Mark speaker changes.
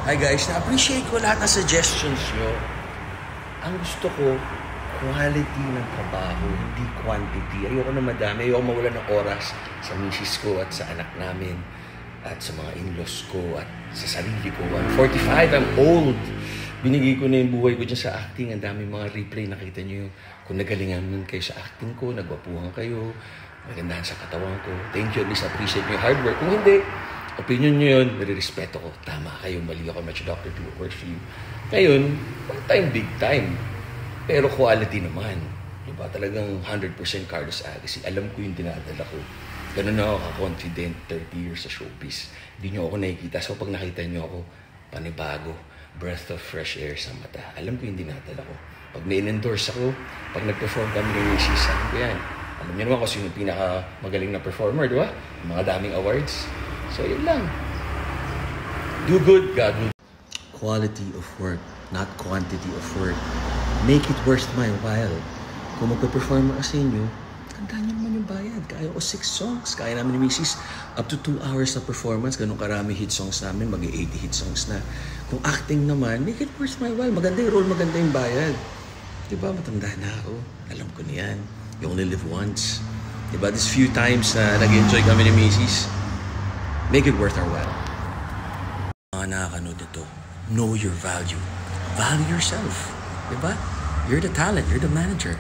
Speaker 1: Hi guys, na-appreciate ko lahat ng suggestions nyo. Ang gusto ko, quality ng trabaho, hindi quantity. Ayoko na madami, ayoko mawala ng oras sa misis ko at sa anak namin at sa mga in-laws ko at sa sarili ko. I'm 45, I'm old. Binigay ko na yung buhay ko dyan sa acting. Ang dami mga replay, nakita nyo kung nagalingan nun kayo sa acting ko, nagwapuhan kayo, magandahan sa katawan ko. Thank you, at least appreciate nyo yung hard work. Kung hindi, opinion nyo yun, nare-respeto ko. Tama kayo, mali ako, Match Dr. P. works for you. Ngayon, one time, big time. Pero quality naman. Diba? Talagang 100% Carlos Agassi. Alam ko yung dinadala ko. Ganun na ako ka-confident, 30 years sa showbiz. Hindi nyo ako nakikita. So pag nakita nyo ako, panibago, breath of fresh air sa mata. Alam ko yung dinadala ko. Pag may in-endorse ako, pag nag-perform kami ng misis, alam ko yan. Alam nyo naman kung sino yung pinaka-magaling na performer, di ba? Mga daming awards. So yun lang. Do good, God will. Quality of work, not quantity of work. Make it worth my while. Kung magpe-perform ka sa inyo, tandaan nyo naman yung bayad. Kaya ko 6 songs. Kaya namin ni Mrs. Up to 2 hours na performance. Ganun karami hit songs namin. Mag-80 hit songs na. Kung acting naman, make it worth my while. Maganda yung role, maganda yung bayad. Diba? Matanda na ako. Alam ko na yan. You only live once. Diba? These few times na nag-enjoy kami ni Mrs. Make it worth our while. Mga nakakanood ito, know your value. Value yourself. Diba? You're the talent. You're the manager.